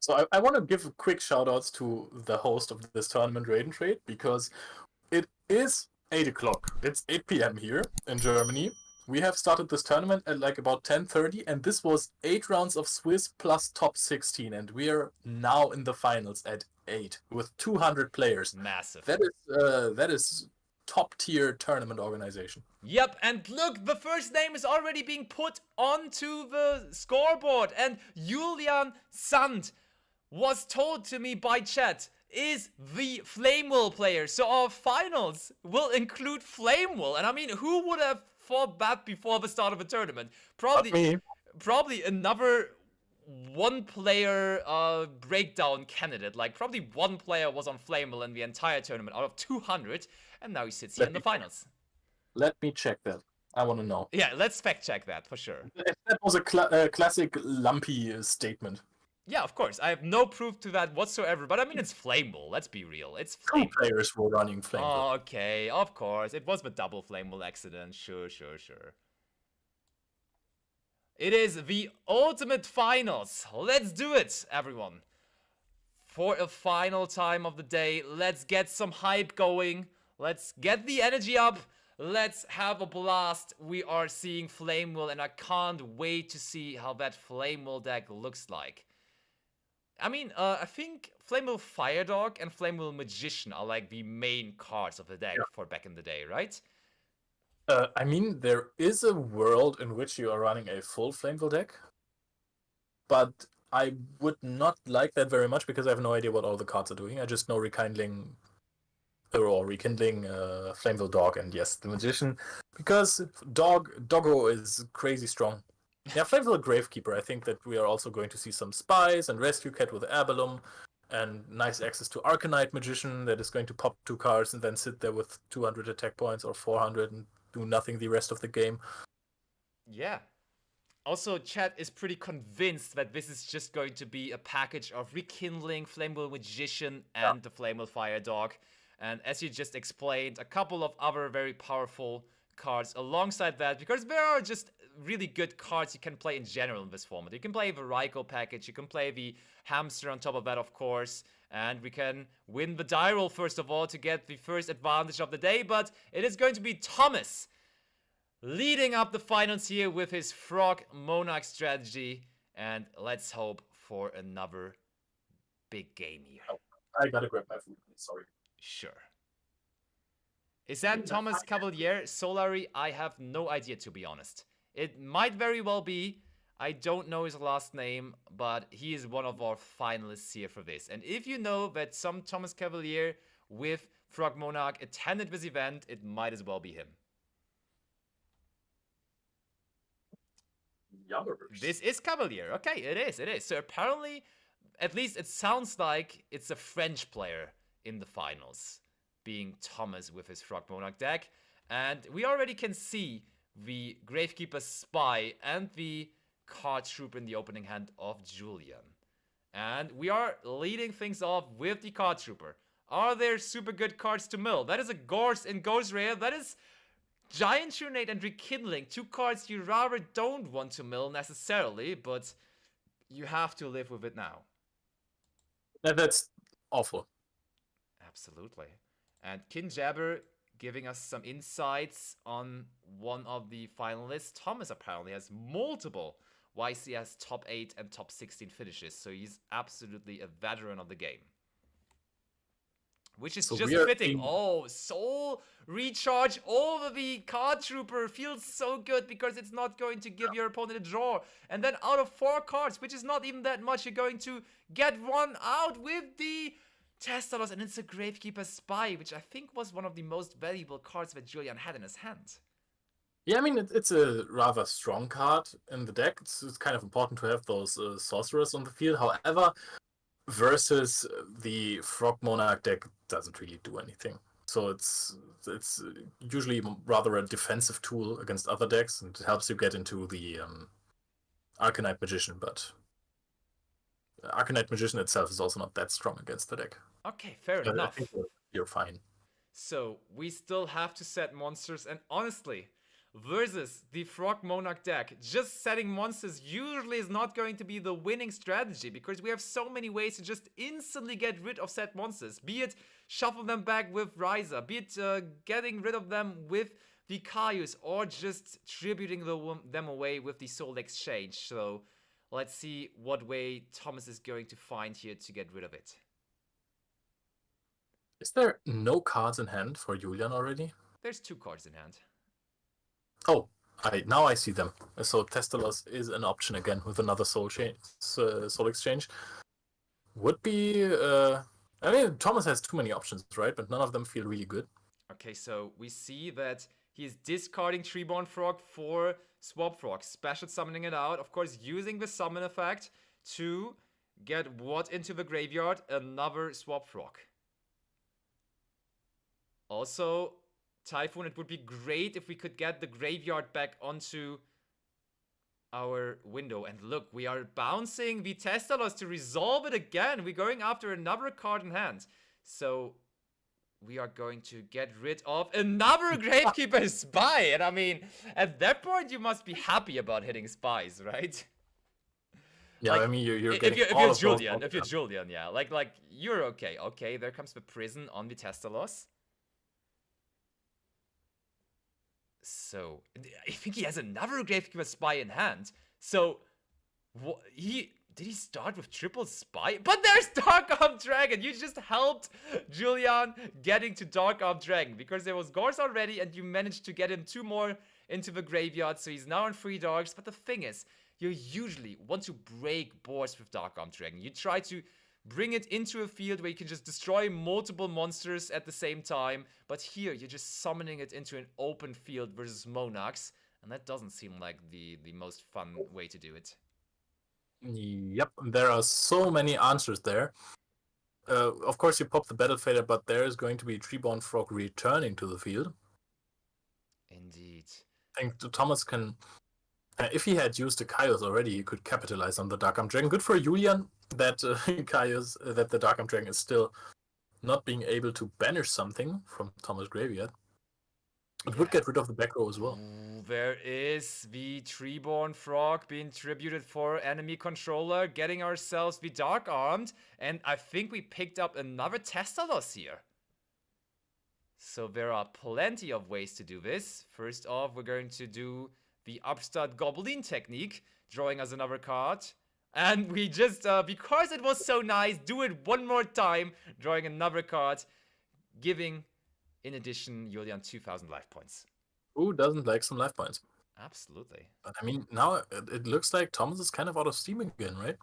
So I want to give quick shout outs to the host of this tournament, Raid and Trade, because it is 8 o'clock. It's 8 p.m. here in Germany. We have started this tournament at like about 10:30, and this was 8 rounds of Swiss plus top 16, and we are now in the finals at 8 with 200 players. Massive. That is top tier tournament organization. Yep, and look, the first name is already being put onto the scoreboard, and Julian Sand was told to me by chat is the Flamvell player. So our finals will include Flamvell. And I mean, who would have thought that before the start of a tournament? Probably another one player breakdown candidate. Like probably one player was on Flamvell in the entire tournament out of 200, and now he sits here in the finals. Let me check that. I want to know. Yeah, let's fact check that for sure. That was a classic lumpy statement. Yeah, of course. I have no proof to that whatsoever, but I mean, it's Flamvell. Let's be real. It's Flamvell. 2 players were running Flamvell. Oh, okay, of course. It was the double Flamvell accident. Sure. It is the ultimate finals. Let's do it, everyone. For a final time of the day, let's get some hype going. Let's get the energy up. Let's have a blast. We are seeing Flamvell, and I can't wait to see how that Flamvell deck looks like. I mean, I think Flamvell Firedog and Flamvell Magician are like the main cards of the deck for back in the day, right? I mean, there is a world in which you are running a full Flamvell deck, but I would not like that very much because I have no idea what all the cards are doing. I just know Rekindling Flamvell Dog, and yes, the Magician, because Doggo is crazy strong. Yeah, Flamvell Gravekeeper, I think that we are also going to see some Spies and Rescue Cat with Abelum, and nice access to Arcanite Magician that is going to pop 2 cards and then sit there with 200 attack points or 400 and do nothing the rest of the game. Yeah. Also, chat is pretty convinced that this is just going to be a package of Rekindling, Flamvell Magician, and the Flamvell Firedog. And as you just explained, a couple of other very powerful cards alongside that, because there are just really good cards you can play in general in this format. You can play the Raikou package, you can play the Hamster on top of that, of course, and we can win the die roll first of all to get the first advantage of the day, but it is going to be Thomas leading up the finals here with his Frog Monarch strategy, and let's hope for another big game here. Oh, I gotta grab my food, sorry. Sure. Is that Thomas Cavalier Solari? I have no idea, to be honest. It might very well be. I don't know his last name, but he is one of our finalists here for this. And if you know that some Thomas Cavalier with Frog Monarch attended this event, it might as well be him. Yubbers. This is Cavalier. Okay, it is. So apparently, at least it sounds like it's a French player in the finals, being Thomas with his Frog Monarch deck. And we already can see the Gravekeeper Spy and the Card Trooper in the opening hand of Julian. And we are leading things off with the Card Trooper. Are there super good cards to mill? That is a Gorse in Ghost Rare. That is Giant Trunade and Rekindling. 2 cards you rather don't want to mill necessarily, but you have to live with it now. That's awful. Absolutely. And Kinjabber giving us some insights on one of the finalists. Thomas apparently has multiple YCS top 8 and top 16 finishes, so he's absolutely a veteran of the game. Which is just fitting. Oh, Soul Recharge over the Card Trooper feels so good because it's not going to give your opponent a draw. And then out of 4 cards, which is not even that much, you're going to get one out with the Testados, and it's a Gravekeeper Spy, which I think was one of the most valuable cards that Julian had in his hand. Yeah, I mean, it's a rather strong card in the deck. It's kind of important to have those sorcerers on the field. However, versus the Frog Monarch deck doesn't really do anything. So it's usually rather a defensive tool against other decks, and it helps you get into the Arcanite Magician, but Arcanite Magician itself is also not that strong against the deck. Okay, fair enough. I think you're fine. So we still have to set monsters, and honestly, versus the Frog Monarch deck, just setting monsters usually is not going to be the winning strategy because we have so many ways to just instantly get rid of set monsters. Be it shuffle them back with Riser, be it getting rid of them with the Caius, or just tributing them away with the Soul Exchange. So let's see what way Thomas is going to find here to get rid of it. Is there no cards in hand for Julian already? There's 2 cards in hand. Oh, now I see them. So Testalos is an option again with another Soul Exchange. Would be... I mean, Thomas has too many options, right? But none of them feel really good. Okay, so we see that he is discarding Treeborn Frog for Swap Frog, special summoning it out, of course using the summon effect to get what into the graveyard? Another Swap Frog. Also, Typhoon, it would be great if we could get the graveyard back onto our window. And look, we are bouncing the Testalos to resolve it again. We're going after another card in hand. So we are going to get rid of another Gravekeeper Spy. And I mean, at that point, you must be happy about hitting spies, right? Yeah, like, I mean, you're if getting you're Julian, yeah, like you're okay. Okay, there comes the prison on the Testalos. So I think he has another Gravekeeper Spy in hand. So did he start with triple spy? But there's Dark Arm Dragon. You just helped Julian getting to Dark Arm Dragon because there was Gorse already, and you managed to get him 2 more into the graveyard. So he's now on 3 darks. But the thing is, you usually want to break boards with Dark Arm Dragon. You try to bring it into a field where you can just destroy multiple monsters at the same time. But here, you're just summoning it into an open field versus Monarchs. And that doesn't seem like the most fun way to do it. Yep, there are so many answers there. Of course, you pop the Battle Fader, but there is going to be Treeborn Frog returning to the field. Indeed. I think Thomas can... if he had used the Caius already, he could capitalize on the Dark Arm Dragon. Good for Julian that that the Dark Arm Dragon is still not being able to banish something from Thomas' graveyard. It would get rid of the back row as well. Ooh, there is the Treeborn Frog being tributed for enemy controller, getting ourselves the Dark Armed, and I think we picked up another Testalos here. So there are plenty of ways to do this. First off, we're going to do the Upstart Goblin technique, drawing us another card. And we just, because it was so nice, do it one more time, drawing another card, giving, in addition, Julian 2,000 life points. Who doesn't like some life points? Absolutely. But I mean, now it looks like Thomas is kind of out of steam again, right?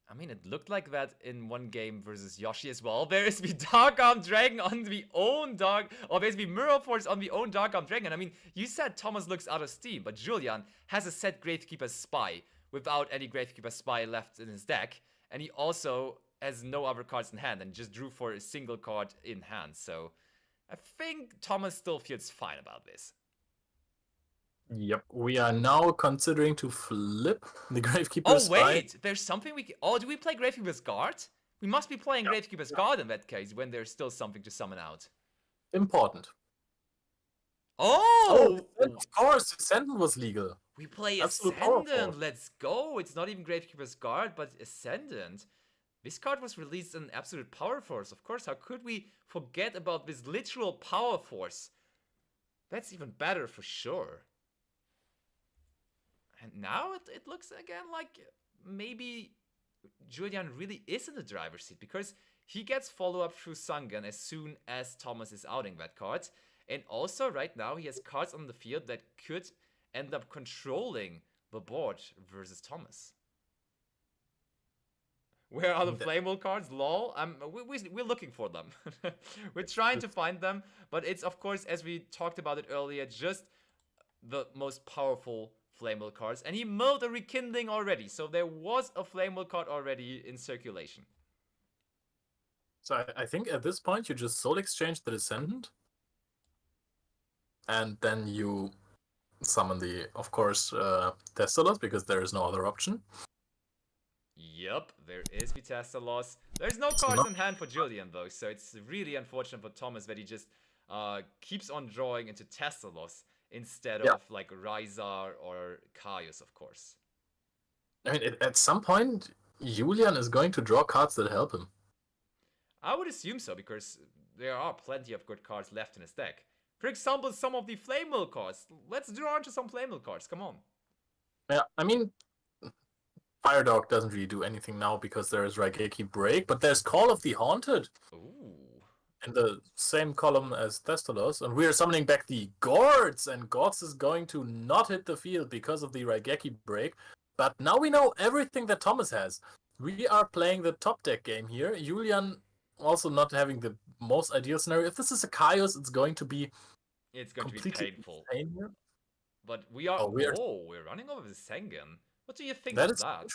I mean, it looked like that in one game versus Yoshi as well. There is the Dark Arm Dragon on the own or there's the Mirror Force on the own Dark Arm Dragon. I mean, you said Thomas looks out of steam, but Julian has a set Gravekeeper Spy without any Gravekeeper Spy left in his deck. And he also has no other cards in hand and just drew for a single card in hand. So I think Thomas still feels fine about this. Yep, we are now considering to flip the Gravekeeper Oh, Spy. wait, there's something we can... Oh, do we play Gravekeeper's Guard? We must be playing Gravekeeper's Guard in that case, when there's still something to summon out. Important. Oh! Of course, Ascendant was legal. We play Absolute Ascendant, powerful. let's go! It's not even Gravekeeper's Guard, but Ascendant. This card was released in Absolute Power Force, of course. How could we forget about this literal power force? That's even better for sure. And now it looks again like maybe Julian really is in the driver's seat because he gets follow-up through Sangan as soon as Thomas is outing that card. And also right now he has cards on the field that could end up controlling the board versus Thomas. Where are the Flamvell cards? Lol. We're looking for them. We're trying to find them. But it's, of course, as we talked about it earlier, just the most powerful Flamvell cards. And he milled a Rekindling already. So there was a Flamvell card already in circulation. So I think at this point you just Soul Exchange the Descendant. And then you summon the, of course, Testalos, because there is no other option. Yep, there is Vitessa loss. There's no cards in hand for Julian though, so it's really unfortunate for Thomas that he just keeps on drawing into Testalos instead Yeah. of like Rysar or Caius, of course. I mean, at some point, Julian is going to draw cards that help him. I would assume so, because there are plenty of good cards left in his deck. For example, some of the Flamvell cards. Let's draw into some Flamvell cards, come on. Yeah, I mean, Fire Dog doesn't really do anything now because there is Raigeki Break, but there's Call of the Haunted. Ooh. In the same column as Thestalos, and we are summoning back the Gourds, and Gourds is going to not hit the field because of the Raigeki Break. But now we know everything that Thomas has. We are playing the top deck game here. Julian also not having the most ideal scenario. If this is a Caius, it's going to be completely painful. insane here. But we are. We're running over the Sengen. What do you think of that?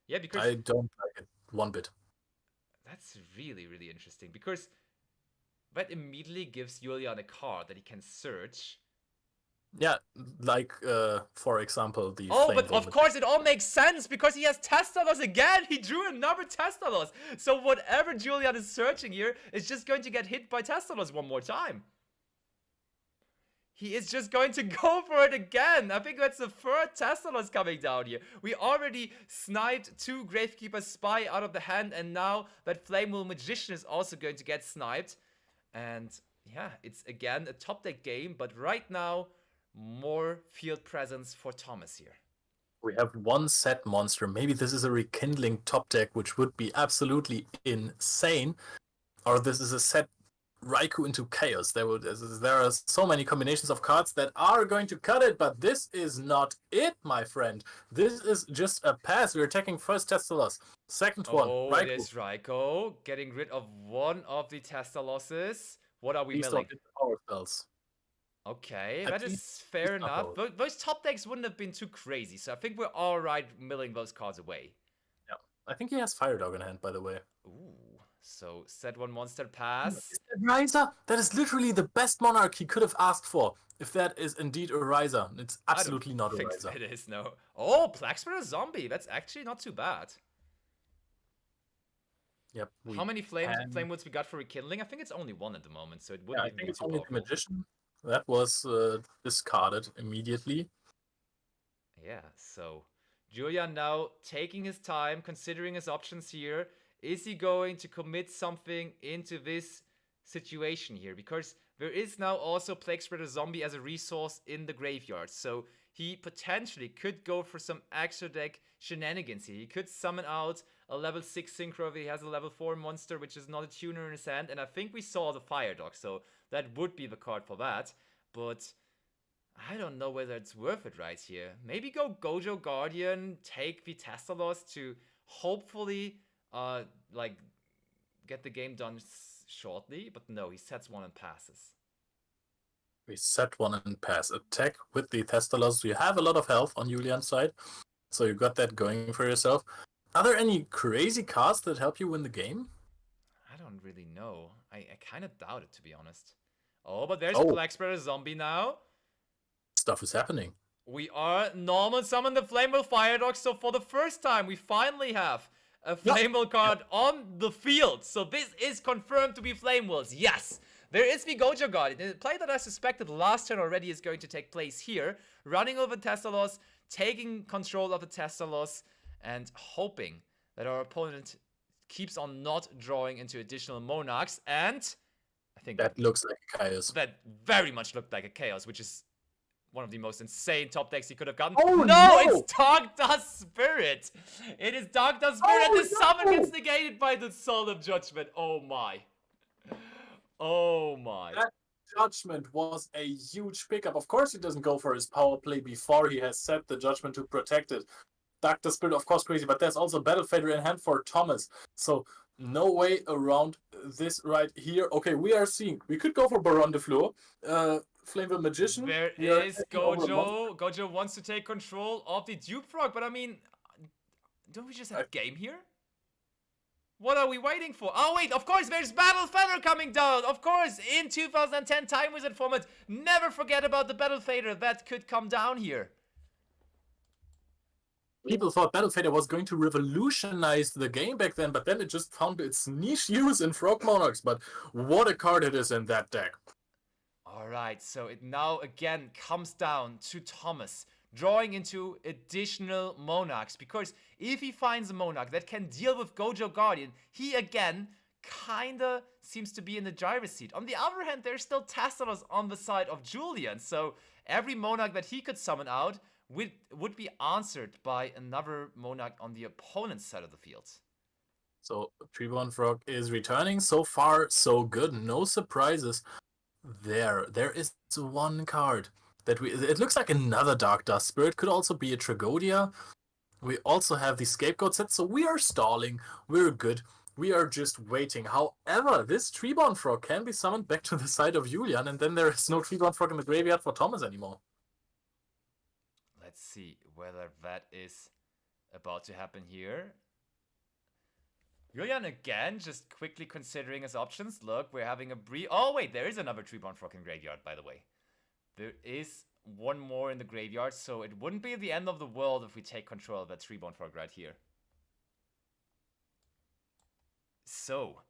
Yeah, because I don't like it one bit. That's really, really interesting, because that immediately gives Julian a card that he can search. Yeah, like, for example, the but of course it all makes sense, because he has Testalos again! He drew another Testalos! So whatever Julian is searching here is just going to get hit by Testalos one more time. He is just going to go for it again! I think that's the third Testalos coming down here. We already sniped 2 Gravekeeper Spy out of the hand, and now that Flamvell Magician is also going to get sniped. And yeah, it's again a top deck game, but right now, more field presence for Thomas here. We have one set monster. Maybe this is a rekindling top deck, which would be absolutely insane. Or this is a set Raikou into Chaos. There are so many combinations of cards that are going to cut it, but this is not it, my friend. This is just a pass. We're attacking first Testalos. Second one, Raikou. It is Raikou getting rid of one of the Testaloses. What are we milling? Power spells. Okay, that is fair enough. Those top decks wouldn't have been too crazy, so I think we're alright milling those cards away. Yeah, I think he has Fire Dog in hand, by the way. Ooh, so set 1 monster pass. Is that Ryza? That is literally the best Monarch he could have asked for. If that is indeed a Ryza, it's absolutely not a Ryza. It is, no. Oh, Plague Zombie. That's actually not too bad. Yep. How many flame woods we got for rekindling? I think it's only 1 at the moment, so it wouldn't I think it's only the Magician. That was discarded immediately. Yeah, so Julian now taking his time, considering his options here. Is he going to commit something into this situation here? Because there is now also Plague Spreader Zombie as a resource in the graveyard, so he potentially could go for some extra deck shenanigans here. He could summon out a level 6 Synchro if he has a level 4 monster, which is not a tuner in his hand, and I think we saw the Fire Dog, so that would be the card for that. But I don't know whether it's worth it right here. Maybe go Yugioh Guardian, take the Testalos to hopefully like get the game done shortly, but no, he sets 1 and passes. We set 1 and pass. Attack with the Testalos. You have a lot of health on Julian's side, so you got that going for yourself. Are there any crazy cards that help you win the game? I don't really know. I kind of doubt it, to be honest. Oh, but there's Plague Spreader Zombie now. Stuff is happening. We are normal summon the Flamvell Fire Dog, so for the first time we finally have a Flamvell card on the field. So this is confirmed to be Flamvells. Yes! There is the Yugioh Guardian. The play that I suspected last turn already is going to take place here. Running over Testalos, taking control of the Testalos, and hoping that our opponent keeps on not drawing into additional Monarchs. And I think that looks like a Chaos. That very much looked like a Chaos, which is one of the most insane top decks he could have gotten. Oh, no! It's Dark Dust Spirit! It is Dark Dust Spirit, and the summon gets negated by the Soul of Judgment. Oh my. Oh my. That Judgment was a huge pickup. Of course he doesn't go for his power play before he has set the Judgment to protect it. Dark Dust Spirit, of course, crazy, but there's also Battle Fader in hand for Thomas. So no way around this right here. Okay, we are seeing. We could go for Baron de Fleur. Flamvell Magician. There is Yugioh. Yugioh wants to take control of the Dupe Frog, but I mean, don't we just have game here? What are we waiting for? Oh wait, of course there's Battle Fader coming down. Of course, in 2010 Time Wizard format, never forget about the Battle Fader that could come down here. People thought Battle Fader was going to revolutionize the game back then, but then it just found its niche use in Frog Monarchs. But what a card it is in that deck. Alright, so it now again comes down to Thomas drawing into additional Monarchs, because if he finds a Monarch that can deal with Gojo Guardian, he again kinda seems to be in the driver's seat. On the other hand, there's still Tassalos on the side of Julian, so every Monarch that he could summon out would be answered by another Monarch on the opponent's side of the field. So Treeborn Frog is returning. So far, so good. No surprises. There is one card that it looks like another Dark Dust Spirit. Could also be a Tragodia. We also have the Scapegoat set, so we are stalling. We're good. We are just waiting. However, this Treeborn Frog can be summoned back to the side of Julian, and then there is no Treeborn Frog in the graveyard for Thomas anymore. Let's see whether that is about to happen here. Julian again, just quickly considering his options. Look, we're having a oh wait, there is another Treeborn Frog in graveyard, by the way. There is one more in the graveyard, so it wouldn't be the end of the world if we take control of that Treeborn Frog right here. So,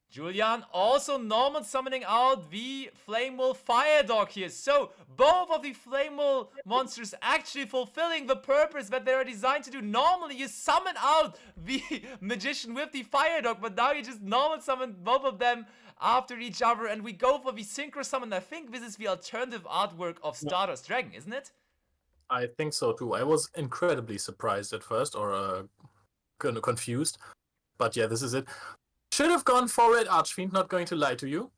Julian also normal summoning out the Flamvell Fire Dog here. So, both of the Flamvell monsters actually fulfilling the purpose that they are designed to do. Normally, you summon out the Magician with the Fire Dog, but now you just normal summon both of them after each other, and we go for the Synchro Summon. I think this is the alternative artwork of Stardust Dragon, isn't it? I think so too. I was incredibly surprised at first, or kind of confused. But yeah, this is it. Should have gone for it, Archfiend, not going to lie to you.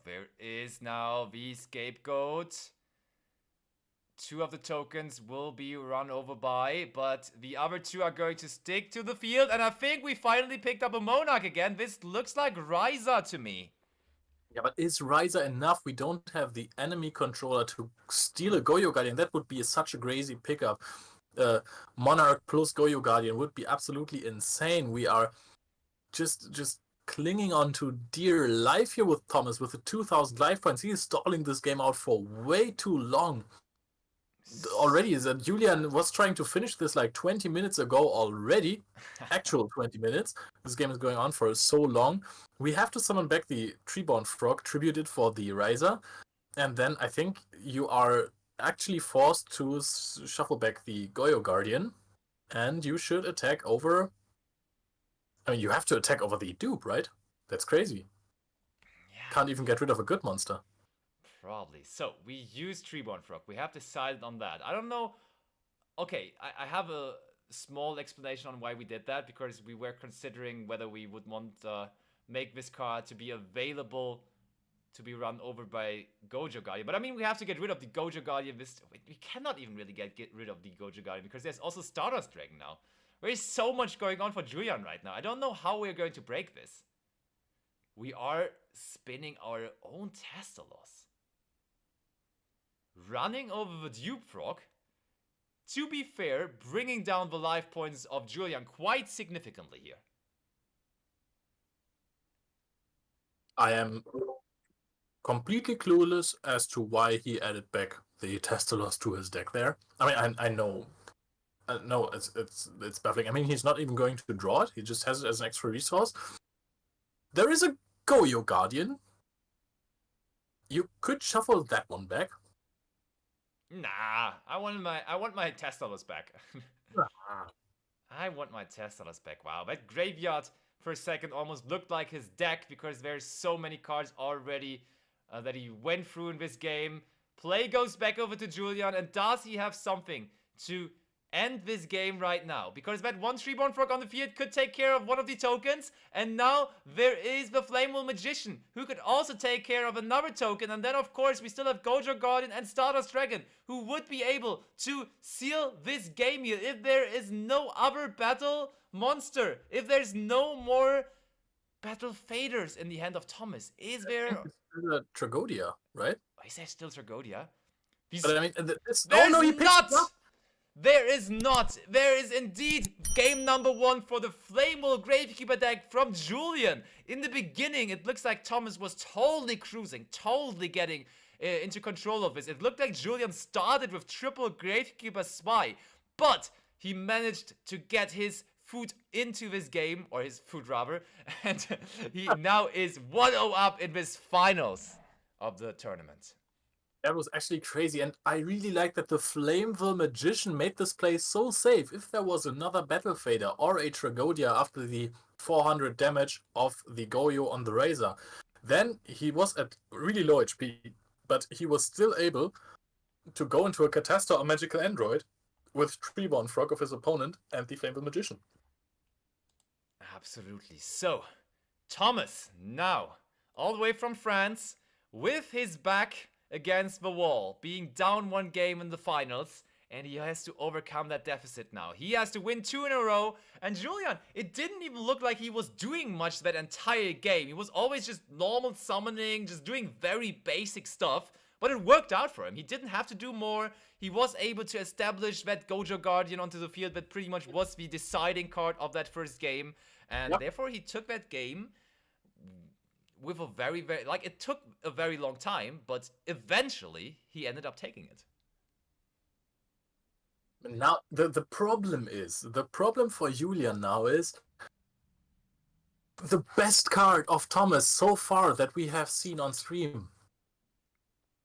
There is now the Scapegoat. 2 of the tokens will be run over by, but the other 2 are going to stick to the field, and I think we finally picked up a Monarch again. This looks like Ryza to me. Yeah, but is Ryza enough? We don't have the enemy controller to steal a Goyo Guardian. That would be such a crazy pickup. Monarch plus Goyo Guardian would be absolutely insane. We are just clinging on to dear life here with Thomas with the 2,000 life points. He is stalling this game out for way too long. Already, Julian was trying to finish this like 20 minutes ago already. Actual 20 minutes. This game is going on for so long. We have to summon back the Treeborn Frog, tributed for the Ryza. And then I think you are actually forced to shuffle back the Goyo Guardian. And you should attack over... I mean, you have to attack over the dupe, right? That's crazy. Yeah. Can't even get rid of a good monster. Probably. So, we use Treeborn Frog. We have decided on that. I don't know... Okay, I have a small explanation on why we did that, because we were considering whether we would want to make this card to be available to be run over by Gojo Guardian. But I mean, we have to get rid of the Gojo Guardian. We cannot even really get rid of the Gojo Guardian, because there's also Stardust Dragon now. There is so much going on for Julian right now. I don't know how we're going to break this. We are spinning our own Tastalos. Running over the Dupe Frog. To be fair, bringing down the life points of Julian quite significantly here. I am completely clueless as to why he added back the Tastalos to his deck there. I mean, I know... no, it's baffling. I mean, he's not even going to draw it. He just has it as an extra resource. There is a Goyo Guardian. You could shuffle that one back. Nah, I want my Tastalos back. I want my Tastalos back. Wow, that graveyard for a second almost looked like his deck, because there's so many cards already that he went through in this game. Play goes back over to Julian, and does he have something to end this game right now? Because that one Treeborn Frog on the field could take care of one of the tokens, and now there is the Flamvell Magician, who could also take care of another token, and then of course we still have Gojo Guardian and Stardust Dragon, who would be able to seal this game here if there is no other battle monster, if there's no more battle faders in the hand of Thomas. Is there... It's a Tragodia, right? Is there still Tragodia? But I mean, he picked it up! There is not. There is indeed game number 1 for the Flamvell Gravekeeper deck from Julian. In the beginning, it looks like Thomas was totally cruising, totally getting into control of this. It looked like Julian started with triple Gravekeeper Spy, but he managed to get his foot into this game, or his foot rather, and he now is 1-0 up in this finals. of the tournament. That was actually crazy, and I really like that the Flamvell Magician made this play so safe. If there was another Battle Fader or a Tragodia after the 400 damage of the Goyo on the Razor, then he was at really low HP, but he was still able to go into a Catastor or Magical Android with Treeborn Frog of his opponent and the Flamvell Magician. Absolutely. So, Thomas, now, all the way from France, with his back against the wall, being down 1 game in the finals, and he has to overcome that deficit now. He has to win 2 in a row, and Julian, it didn't even look like he was doing much that entire game. He was always just normal summoning, just doing very basic stuff, but it worked out for him. He didn't have to do more. He was able to establish that Gojo Guardian onto the field that pretty much was the deciding card of that first game, and therefore he took that game with a very, like, it took a very long time, but eventually he ended up taking it. Now, the problem for Julian now is the best card of Thomas so far that we have seen on stream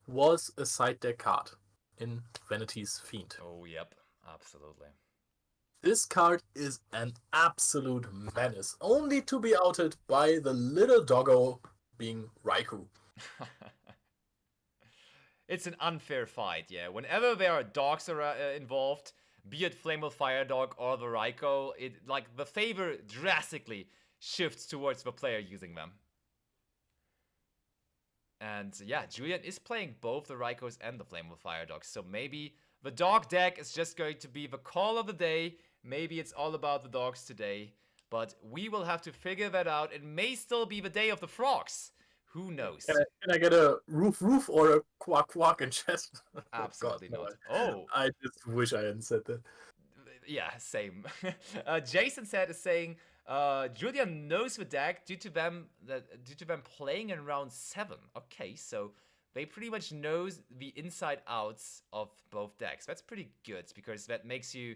was a side deck card in Vanity's Fiend. Oh, yep, absolutely. This card is an absolute menace, only to be outed by the little doggo being Raikou. It's an unfair fight, yeah. Whenever there are dogs involved, be it Flamvell Fire Dog or the Raikou, the favor drastically shifts towards the player using them. And yeah, Julian is playing both the Raikous and the Flamvell Fire Dogs, so maybe the dog deck is just going to be the call of the day. Maybe it's all about the dogs today, but we will have to figure that out. It may still be the day of the frogs. Who knows? Can I get a roof or a quack in chat? Absolutely God, not. Oh. I just wish I hadn't said that. Yeah, same. Jason is saying Julian knows the deck due to them playing in round 7. Okay, so they pretty much knows the inside outs of both decks. That's pretty good because that makes you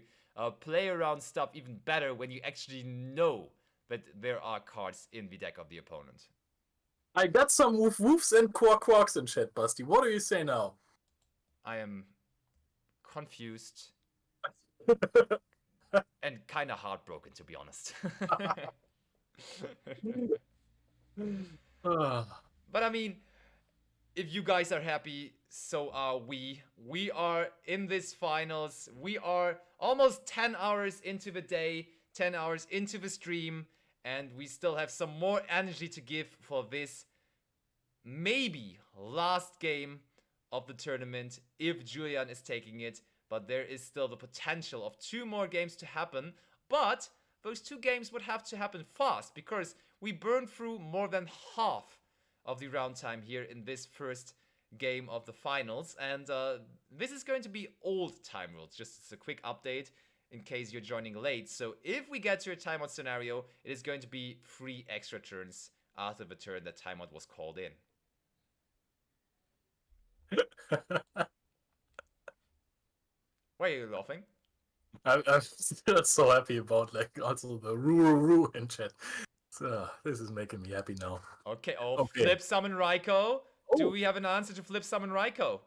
play around stuff even better when you actually know that there are cards in the deck of the opponent. I got some woofs and quacks in chat, Basti. What do you say now? I am confused and kind of heartbroken, to be honest. But I mean, if you guys are happy, so are we. We are in this finals. We are almost 10 hours into the day, 10 hours into the stream, and we still have some more energy to give for this maybe last game of the tournament if Julian is taking it. But there is still the potential of 2 more games to happen. But those 2 games would have to happen fast because we burned through more than half of the round time here in this first game of the finals. And this is going to be old time rules, just as a quick update in case you're joining late. So if we get to a timeout scenario, it is going to be 3 extra turns after the turn that timeout was called in. Why are you laughing? I'm still so happy about also the roo in chat. So this is making me happy now. Okay, Flip Summon Raikou. Do we have an answer to Flip Summon Raikou?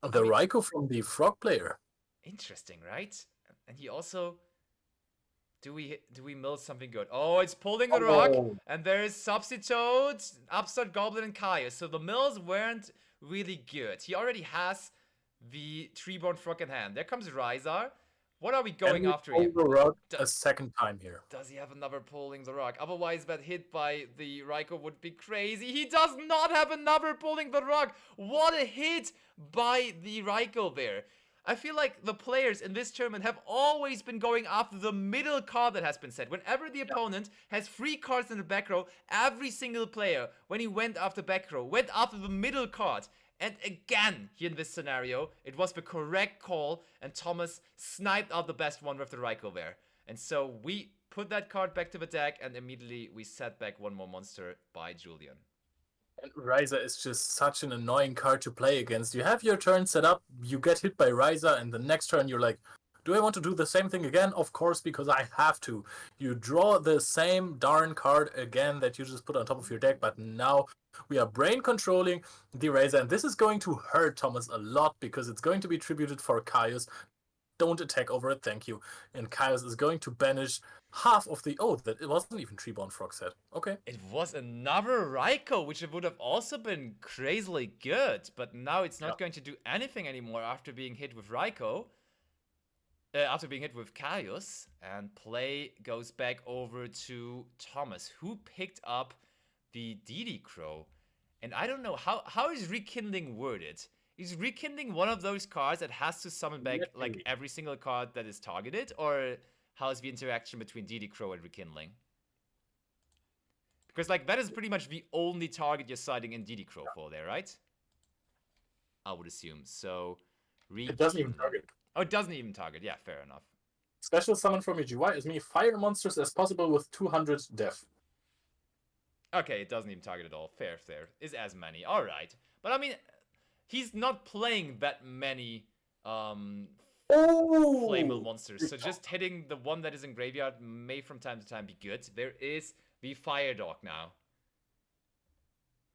The Raikou from the Frog player. Interesting, right? And he also... Do we mill something good? Oh, it's pulling the rock, and there is Substitute, Upstart Goblin, and Kaya. So the mills weren't really good. He already has the Treeborn Frog in hand. There comes Ryzar. What are we going after here? The rock a second time here. Does he have another pulling the rock? Otherwise, that hit by the Raikou would be crazy. He does not have another pulling the rock. What a hit by the Raikou there. I feel like the players in this tournament have always been going after the middle card that has been set. Whenever the opponent has 3 cards in the back row, every single player, when he went after back row, went after the middle card. And again, here in this scenario, it was the correct call, and Thomas sniped out the best one with the Raikou there. And so we put that card back to the deck, and immediately we set back 1 more monster by Julian. And Ryza is just such an annoying card to play against. You have your turn set up, you get hit by Ryza, and the next turn you're like, Do I want to do the same thing again? Of course, because I have to. You draw the same darn card again that you just put on top of your deck, but now we are brain controlling the Razor, and this is going to hurt Thomas a lot because it's going to be tributed for Caius. Don't attack over it, thank you. And Caius is going to banish half of the... Oh, that it wasn't even Treeborn Frog set. Okay. It was another Raikou, which would have also been crazily good, but now it's not going to do anything anymore after being hit with Raikou. After being hit with Caius, and play goes back over to Thomas, who picked up the DD Crow. And I don't know, how is Rekindling worded? Is Rekindling one of those cards that has to summon back like every single card that is targeted? Or how's the interaction between DD Crow and Rekindling? Because like that is pretty much the only target you're citing in DD Crow for there, right? I would assume. So it doesn't even target. Oh, it doesn't even target. Yeah, fair enough. Special summon from your GUI as many fire monsters as possible with 200 def. Okay, it doesn't even target at all. Fair. Is as many. Alright. But I mean, he's not playing that many Flamvell monsters. So just hitting the one that is in graveyard may from time to time be good. There is the Fire Dog now.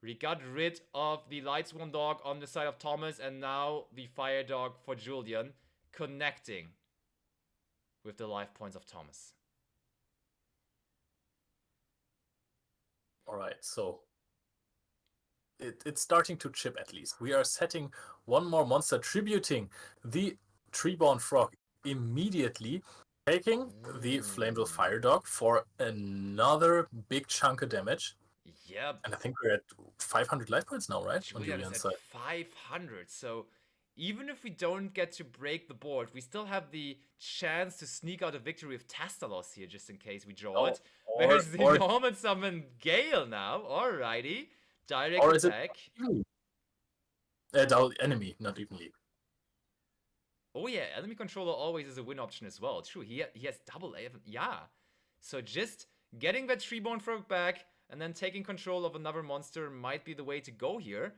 We got rid of the Lightsworn Dog on the side of Thomas, and now the Fire Dog for Julian, connecting with the life points of Thomas. Alright, so it's starting to chip at least. We are setting one more monster, tributing the Treeborn Frog immediately, taking the Flamvell Fire Dog for another big chunk of damage. Yep. And I think we're at 500 life points now, right? Julian is at 500, so even if we don't get to break the board, we still have the chance to sneak out a victory with Tastalos here, just in case we draw it. There's the Norman Summon Gale now. Alrighty. Direct attack. Enemy, not evenly. Oh yeah, enemy controller always is a win option as well. True, he has double A. Yeah. So just getting that Treeborn Frog back and then taking control of another monster might be the way to go here.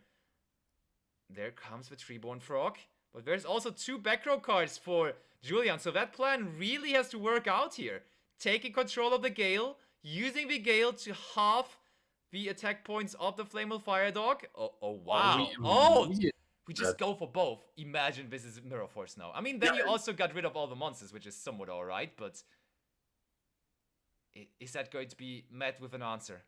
There comes the Treeborn Frog. But there's also 2 back row cards for Julian. So that plan really has to work out here. Taking control of the Gale, using the Gale to halve the attack points of the Flamvell Fire Dog. Oh wow. We just go for both. Imagine this is Mirror Force now. I mean, then you also got rid of all the monsters, which is somewhat alright, but is that going to be met with an answer?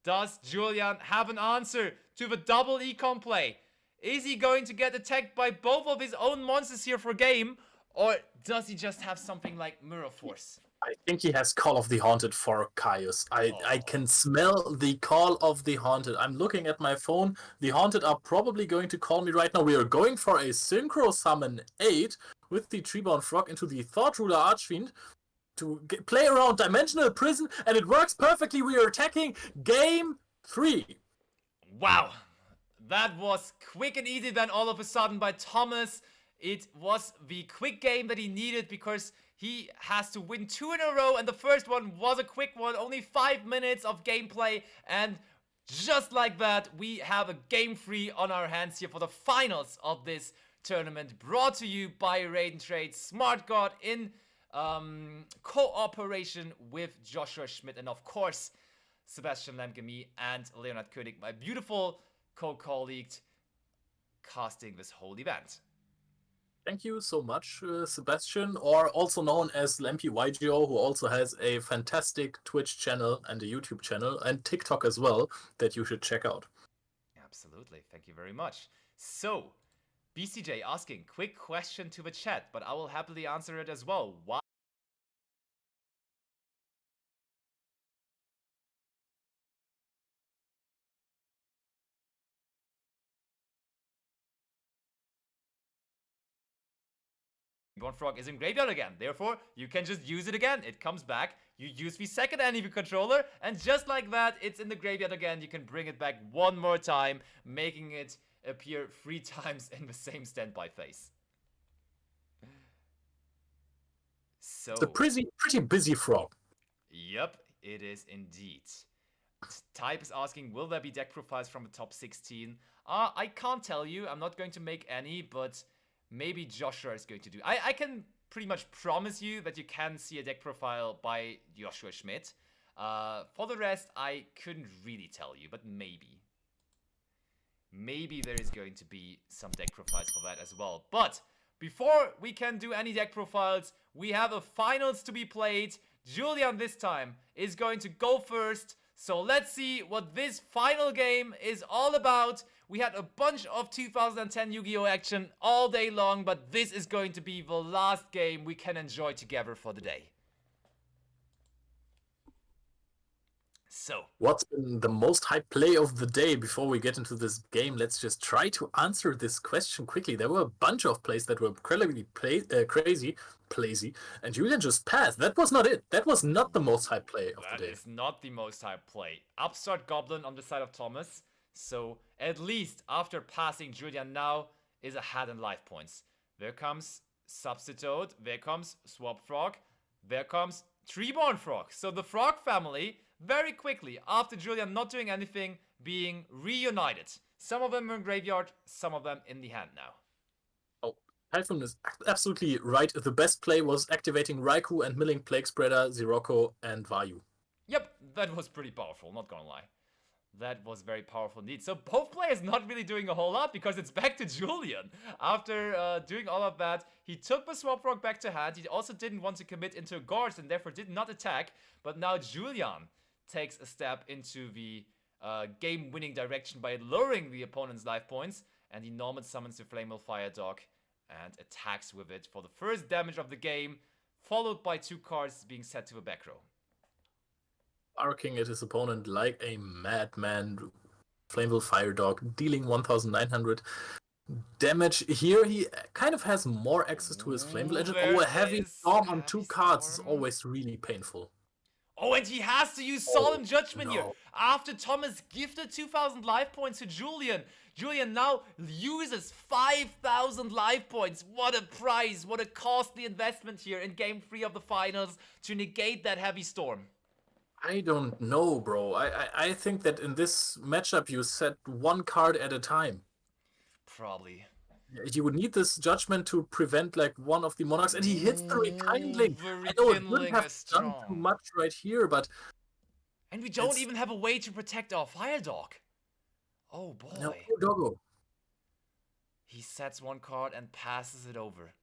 Does Julian have an answer to the double econ play? Is he going to get attacked by both of his own monsters here for game? Or does he just have something like Mirror Force? I think he has Call of the Haunted for Caius. I can smell the Call of the Haunted. I'm looking at my phone. The Haunted are probably going to call me right now. We are going for a Synchro Summon 8 with the Treeborn Frog into the Thought Ruler Archfiend to play around Dimensional Prison, and it works perfectly. We are attacking Game 3. Wow. That was quick and easy then all of a sudden by Thomas. It was the quick game that he needed because he has to win 2 in a row, and the first one was a quick one, only 5 minutes of gameplay, and just like that, we have a game 3 on our hands here for the finals of this tournament, brought to you by Raiden Trade Smart God in cooperation with Joshua Schmidt, and of course, Sebastian Lemke, and Leonard König, my beautiful co-colleague, casting this whole event. Thank you so much, Sebastian, or also known as Lemke Yugioh, who also has a fantastic Twitch channel and a YouTube channel and TikTok as well that you should check out. Absolutely. Thank you very much. So, BCJ asking, quick question to the chat, but I will happily answer it as well. Why? Treeborn Frog is in graveyard again, therefore you can just use it again. It comes back, you use the second enemy controller, and just like that, it's in the graveyard again. You can bring it back one more time, making it appear 3 times in the same standby phase. So it's a pretty busy frog. Yep, it is indeed. Type is asking, will there be deck profiles from the top 16? I can't tell you. I'm not going to make any, but maybe Joshua is going to do. I can pretty much promise you that you can see a deck profile by Joshua Schmidt. For the rest, I couldn't really tell you, but maybe. Maybe there is going to be some deck profiles for that as well. But before we can do any deck profiles, we have a finals to be played. Julian this time is going to go first. So let's see what this final game is all about. We had a bunch of 2010 Yu-Gi-Oh! Action all day long, but this is going to be the last game we can enjoy together for the day. So, what's been the most hyped play of the day? Before we get into this game, let's just try to answer this question quickly. There were a bunch of plays that were incredibly crazy, and Julian just passed. That was not it. That was not the most hyped play of the day. That is not the most hyped play. Upstart Goblin on the side of Thomas. So, at least after passing, Julian now is ahead in life points. There comes Substitute. There comes Swap Frog. There comes Treeborn Frog. So, the Frog family, very quickly, after Julian not doing anything, being reunited. Some of them are in graveyard, some of them in the hand now. Oh, Typhoon is absolutely right. The best play was activating Raikou and milling Plague Spreader, Zirocco, and Vayu. Yep, that was pretty powerful, not gonna lie. That was very powerful indeed. So both players not really doing a whole lot because it's back to Julian. After doing all of that, he took the Swap Frog back to hand. He also didn't want to commit into a Guards and therefore did not attack. But now Julian takes a step into the game-winning direction by lowering the opponent's life points, and he normal summons the Flamvell Fire Dog and attacks with it for the first damage of the game, followed by 2 cards being set to the back row. Barking at his opponent like a madman. Flamvell Fire Dog dealing 1,900 damage. Here he kind of has more access to his Flamvell engine. Oh, a heavy storm on 2 cards is always really painful. Oh, and he has to use Solemn Judgment here. After Thomas gifted 2,000 life points to Julian, Julian now uses 5,000 life points. What a prize, what a costly investment here in Game 3 of the finals to negate that heavy storm. I don't know, bro. I think that in this matchup you set 1 card at a time. Probably. You would need this judgment to prevent like one of the Monarchs, and he hits the Rekindling. I know it wouldn't have done too much right here, but... And we don't even have a way to protect our Fire Dog. Oh boy. No, doggo. He sets 1 card and passes it over.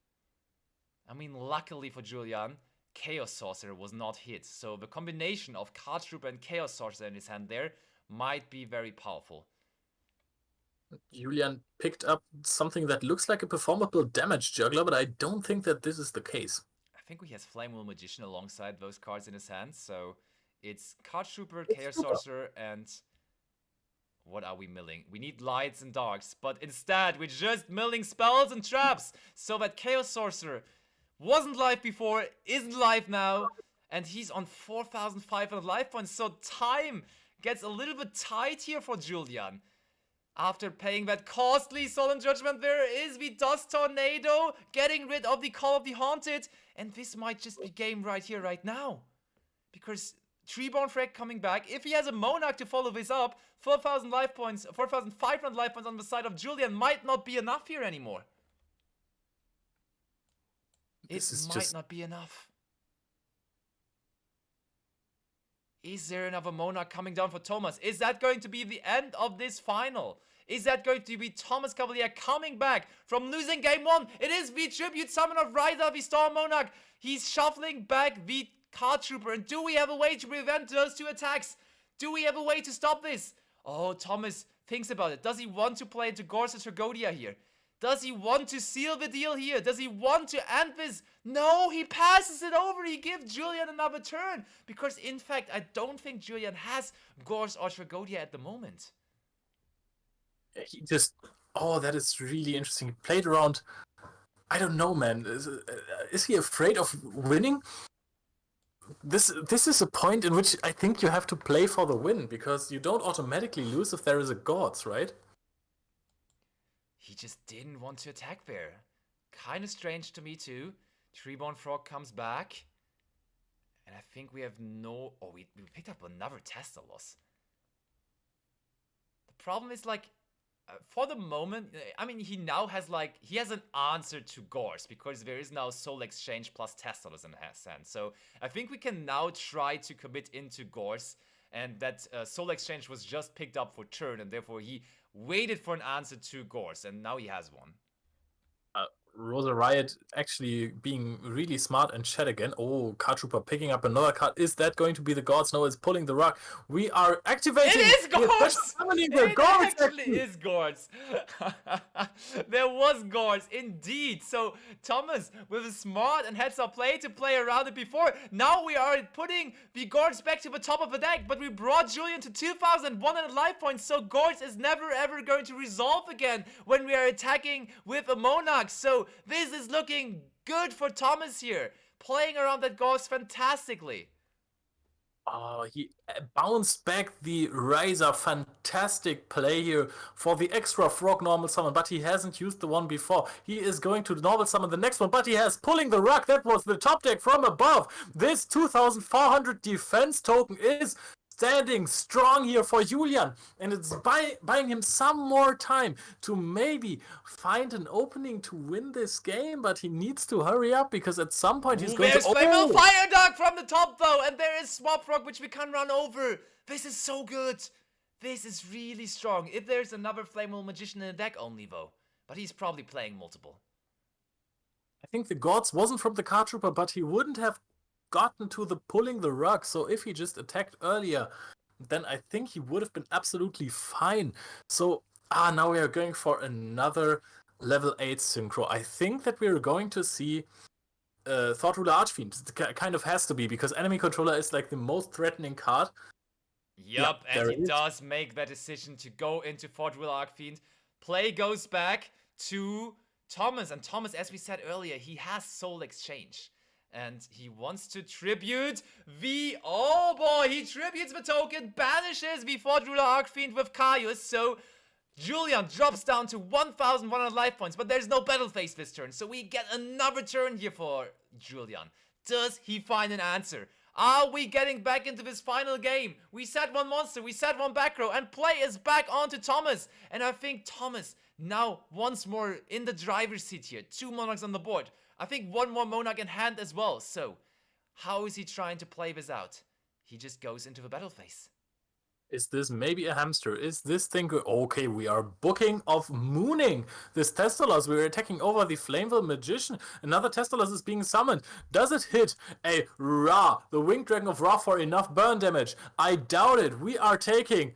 I mean, luckily for Julian, Chaos Sorcerer was not hit, so the combination of Card Trooper and Chaos Sorcerer in his hand there might be very powerful. Julian picked up something that looks like a performable damage juggler, but I don't think that this is the case. I think he has Flamvell Magician alongside those cards in his hand, so it's Card Trooper, Chaos Sorcerer, and what are we milling? We need lights and darks, but instead we're just milling spells and traps, so that Chaos Sorcerer wasn't live before, isn't live now, and he's on 4,500 life points, so time gets a little bit tight here for Julian. After paying that costly Solemn Judgment, there is the Dust Tornado, getting rid of the Call of the Haunted, and this might just be game right here, right now. Because Treeborn Frag coming back, if he has a Monarch to follow this up, 4,000 life points, 4,500 life points on the side of Julian might not be enough here anymore. It might not be enough. Is there another Monarch coming down for Thomas? Is that going to be the end of this final? Is that going to be Thomas Cavalier coming back from losing game 1? It is the Tribute Summon of Ryza, the Storm Monarch. He's shuffling back the Card Trooper. And do we have a way to prevent those 2 attacks? Do we have a way to stop this? Oh, Thomas thinks about it. Does he want to play into Gorsa Tragodia here? Does he want to seal the deal here? Does he want to end this? No, he passes it over. He gives Julian another turn. Because, in fact, I don't think Julian has Gorse or Tragodia at the moment. He just... Oh, that is really interesting. He played around... I don't know, man. Is he afraid of winning? This is a point in which I think you have to play for the win. Because you don't automatically lose if there is a Gods, right? He just didn't want to attack there. Kind of strange to me too. Treeborn Frog comes back. And I think we have no... Oh, we picked up another Tester loss. The problem is like... For the moment, I mean, he now has he has an answer to Gorse because there is now Soul Exchange plus Testolas in his hand. So I think we can now try to commit into Gorse, and that Soul Exchange was just picked up for turn, and therefore he waited for an answer to Gorse, and now he has one. Rosa Riot actually being really smart and chat again. Oh, Card Trooper picking up another card. Is that going to be the Gods? No, it's pulling the rug. We are activating. It is Gorse! It Gods, actually is Gorse. There was Gorse, indeed. So Thomas, with a smart and heads-up play to play around it before, now we are putting the Gorse back to the top of the deck, but we brought Julian to 2,100 life points, so Gorse is never ever going to resolve again when we are attacking with a Monarch. So this is looking good for Thomas here, playing around that Gorse fantastically. Oh, he bounced back the Razor. Fantastic play here for the extra frog normal summon, but he hasn't used the one before. He is going to normal summon the next one, but he has pulling the rug. That was the top deck from above. This 2,400 defense token is standing strong here for Julian, and it's buying him some more time to maybe find an opening to win this game, but he needs to hurry up because at some point he's going to... There's Flamvell Fire Dog from the top though, and there is Swap Frog which we can run over. This is so good. This is really strong. If there's another Flamvell Magician in the deck only though, but he's probably playing multiple. I think the Gods wasn't from the Card Trooper, but he wouldn't have gotten to the pulling the rug, so if he just attacked earlier, then I think he would have been absolutely fine. So now we are going for another level 8 synchro. I think that we're going to see Thought Ruler Archfiend. It kind of has to be, because enemy controller is like the most threatening card. Yup, yeah, and he does make that decision to go into Thought Ruler Archfiend. Play goes back to Thomas, and Thomas, as we said earlier, he has Soul Exchange. And he wants to tribute the... Oh boy, he tributes the token, banishes the Thought Ruler Archfiend with Caius. So Julian drops down to 1,100 life points, but there's no battle phase this turn. So we get another turn here for Julian. Does he find an answer? Are we getting back into this final game? We set one monster, we set one back row, and play is back onto Thomas. And I think Thomas now once more in the driver's seat here. 2 Monarchs on the board. I think one more Monarch in hand as well. So, how is he trying to play this out? He just goes into the battle phase. Is this maybe a hamster? Is this thing... Okay, we are booking of mooning this Testolas. We're attacking over the Flamvell Magician. Another Testolas is being summoned. Does it hit a Ra, the Winged Dragon of Ra, for enough burn damage? I doubt it. We are taking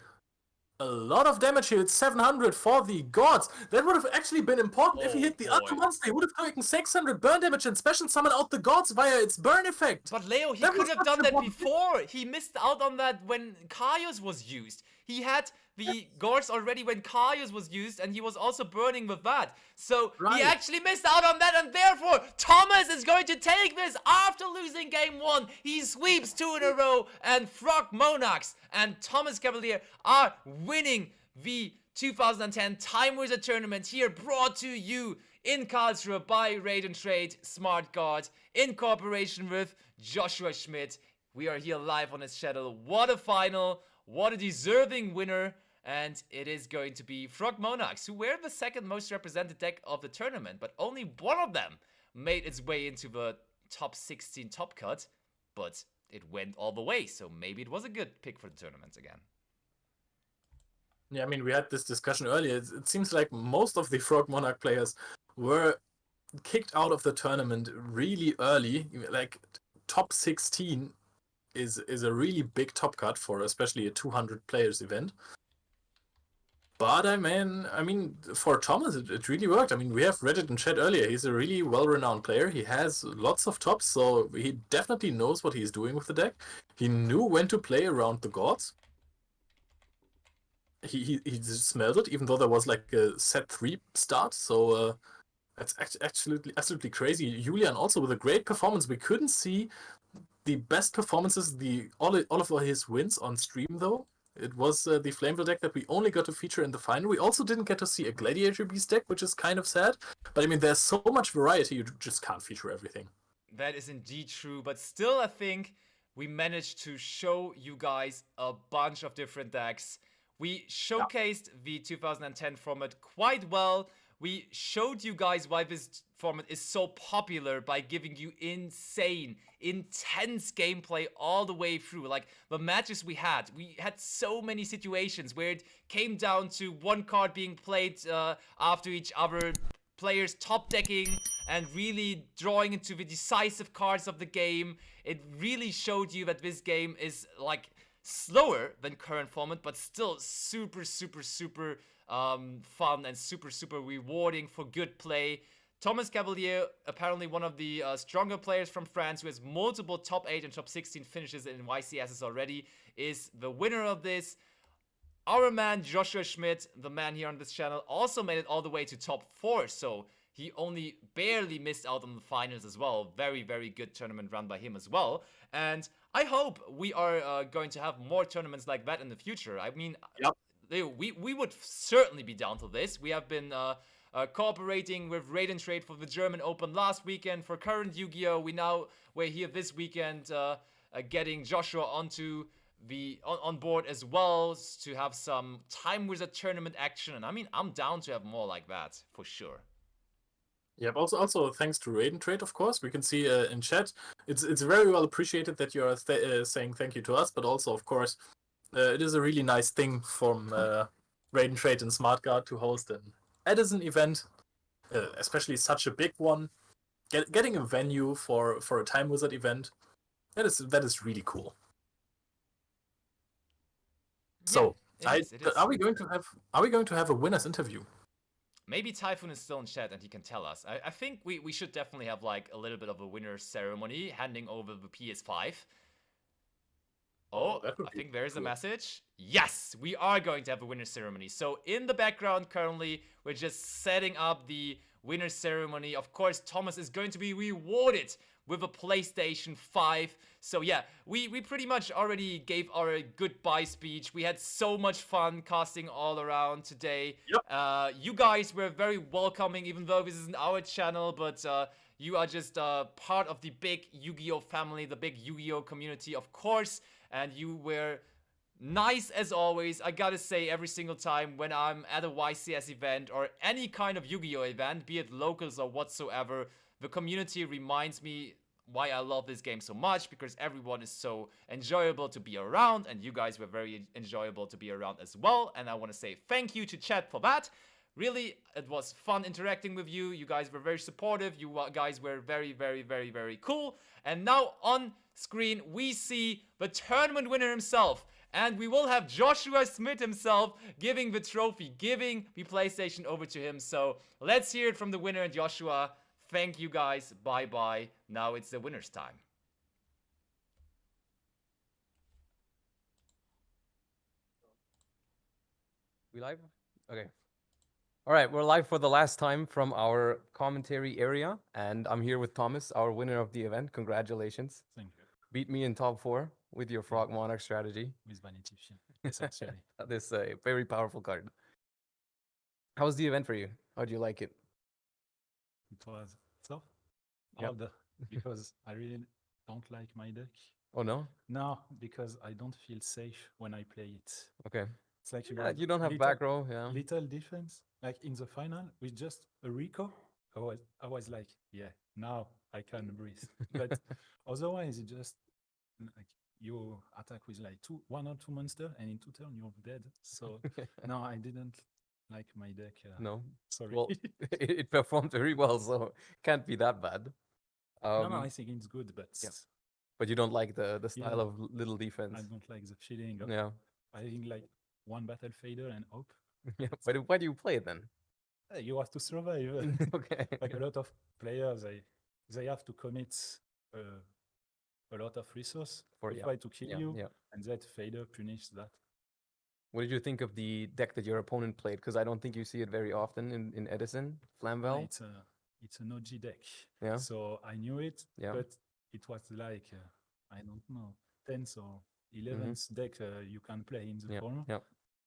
a lot of damage here. It's 700 for the Gods. That would have actually been important if he hit the other monster. He would have taken 600 burn damage and special summon out the Gods via its burn effect. But Leo, he could have done that before. He missed out on that when Caius was used. He had the Gods already when Caius was used, and he was also burning with that. So he actually missed out on that, and therefore Thomas is going to take this after losing game 1. He sweeps 2 in a row, and Frog Monarchs and Thomas Cavalier are winning the 2010 Time Wizard Tournament here, brought to you in Karlsruhe by Raid and Trade Smart Guard in cooperation with Joshua Schmidt. We are here live on his channel. What a final, what a deserving winner. And it is going to be Frog Monarchs, who were the second most represented deck of the tournament, but only one of them made its way into the top 16 top cut, but it went all the way, so maybe it was a good pick for the tournament again. Yeah, I mean, we had this discussion earlier. It seems like most of the Frog Monarch players were kicked out of the tournament really early. Like, top 16 is a really big top cut for especially a 200 players event. But I mean, for Thomas, it really worked. I mean, we have read it in chat earlier. He's a really well-renowned player. He has lots of tops, so he definitely knows what he's doing with the deck. He knew when to play around the Gods. He smelled it, even though there was like a set 3 start. So that's absolutely crazy. Julian also with a great performance. We couldn't see the best performances, all of his wins on stream though. It was the Flamvell deck that we only got to feature in the final. We also didn't get to see a Gladiator Beast deck, which is kind of sad. But I mean, there's so much variety, you just can't feature everything. That is indeed true, but still I think we managed to show you guys a bunch of different decks. We showcased the 2010 format quite well. We showed you guys why this format is so popular by giving you insane, intense gameplay all the way through. Like the matches we had so many situations where it came down to one card being played after each other, players top decking and really drawing into the decisive cards of the game. It really showed you that this game is like slower than current format, but still super fun and super rewarding for good play. Thomas Cavalier, apparently one of the stronger players from France, who has multiple top 8 and top 16 finishes in YCSs already, is the winner of this. Our man Joshua Schmidt, the man here on this channel, also made it all the way to top 4, so he only barely missed out on the finals as well. Very good tournament run by him as well. And I hope we are going to have more tournaments like that in the future. I mean, we would certainly be down to this. We have been cooperating with Raid and Trade for the German Open last weekend. For current Yu-Gi-Oh! We're here this weekend getting Joshua onto on board as well to have some Time Wizard tournament action. And I mean, I'm down to have more like that for sure. Yep. Also, thanks to Raid and Trade, of course. We can see in chat, it's very well appreciated that you are saying thank you to us, but also, of course, it is a really nice thing from Raid and Trade and SmartGuard to host an Edison event, especially such a big one. Getting a venue for a Time Wizard event, that is really cool. So, are we going to have a winner's interview? Maybe Typhoon is still in chat and he can tell us. I think we should definitely have like a little bit of a winner's ceremony, handing over the PS5. Oh, I think there's a message. Yes, we are going to have a winner's ceremony. So in the background currently, we're just setting up the winner's ceremony. Of course, Thomas is going to be rewarded with a PlayStation 5. So yeah, we pretty much already gave our goodbye speech. We had so much fun casting all around today. Yep. You guys were very welcoming, even though this isn't our channel, but you are just part of the big Yu-Gi-Oh family, the big Yu-Gi-Oh community, of course. And you were nice as always. I gotta say, every single time when I'm at a YCS event or any kind of Yu-Gi-Oh event, be it locals or whatsoever, the community reminds me why I love this game so much, because everyone is so enjoyable to be around, and you guys were very enjoyable to be around as well. And I want to say thank you to chat for that. Really, it was fun interacting with you. You guys were very supportive. You guys were very cool. And now on screen, we see the tournament winner himself. And we will have Joshua Schmidt himself giving the trophy, giving the PlayStation over to him. So let's hear it from the winner, Joshua. Thank you guys. Bye-bye. Now it's the winner's time. We live? Okay. All right, we're live for the last time from our commentary area, and I'm here with Thomas, our winner of the event. Congratulations. Thank you. Beat me in top 4 with your Frog Monarch strategy. With Vanity, essentially. This is a very powerful card. How was the event for you? How did you like it? It was so hard because I really don't like my deck. Oh, no? No, because I don't feel safe when I play it. Okay. It's like you don't have back row, little defense. Like in the final, with just a Rico, I was like, yeah, now I can breathe. But otherwise, it just like you attack with like 1 or 2 monsters, and in 2 turns you're dead. So no, I didn't like my deck. No, sorry. Well, it performed very well, so can't be that bad. No, I think it's good, but but you don't like the style of little defense. I don't like the feeling of having like 1 battle fader and hope. Yeah, but why do you play it then? You have to survive. Okay. Like a lot of players, they have to commit a lot of resource to try to kill you, and that fader punishes that. What did you think of the deck that your opponent played? Because I don't think you see it very often in Edison, Flamvell. It's an OG deck. Yeah. So I knew it, but it was like, I don't know, 10th or 11th deck you can play in the format. Yeah.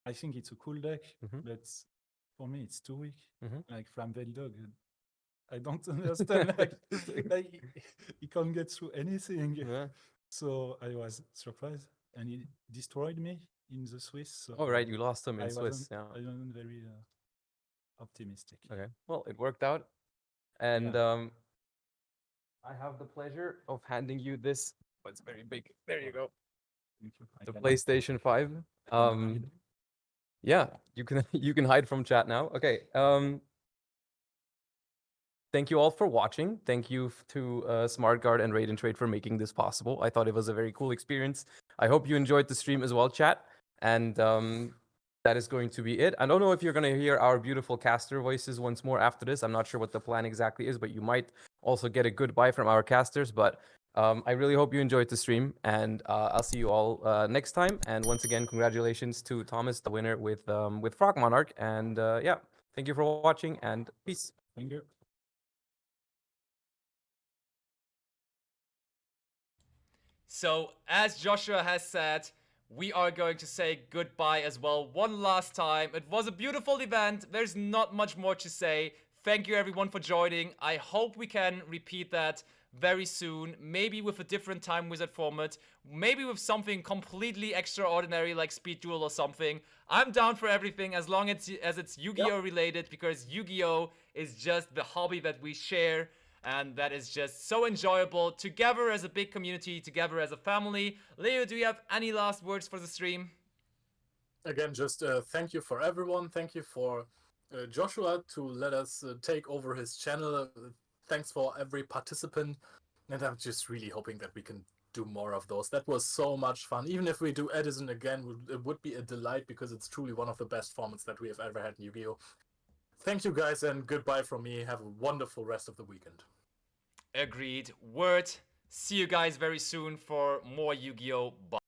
I think it's a cool deck, but for me it's too weak. Like Flamvell Dog, I don't understand. like he can't get through anything. Yeah. So I was surprised, and he destroyed me in the Swiss. So Oh, right, you lost him in I Swiss. wasn't, I wasn't very optimistic. Okay, well, it worked out. And I have the pleasure of handing you this. Oh, it's very big. There you go. Thank you. I The can- PlayStation 5. Yeah, you can you can hide from chat now. Okay. Thank you all for watching. Thank you to SmartGuard and Raid and Trade for making this possible. I thought it was a very cool experience. I hope you enjoyed the stream as well, chat. And that is going to be it. I don't know if you're going to hear our beautiful caster voices once more after this. I'm not sure what the plan exactly is, but you might also get a goodbye from our casters. But I really hope you enjoyed the stream, and I'll see you all next time. And once again, congratulations to Thomas, the winner with Frog Monarch. And yeah, thank you for watching, and peace. Thank you. So, as Joshua has said, we are going to say goodbye as well one last time. It was a beautiful event. There's not much more to say. Thank you everyone for joining. I hope we can repeat that very soon. Maybe with a different time wizard format. Maybe with something completely extraordinary like Speed Duel or something. I'm down for everything as long as it's Yu-Gi-Oh related, because Yu-Gi-Oh is just the hobby that we share. And that is just so enjoyable together as a big community, together as a family. Leo, do you have any last words for the stream? Again, just thank you for everyone. Thank you for Joshua to let us take over his channel. Thanks for every participant. And I'm just really hoping that we can do more of those. That was so much fun. Even if we do Edison again, it would be a delight, because it's truly one of the best formats that we have ever had in Yu-Gi-Oh! Thank you guys, and goodbye from me. Have a wonderful rest of the weekend. Agreed. Word. See you guys very soon for more Yu-Gi-Oh! Bye.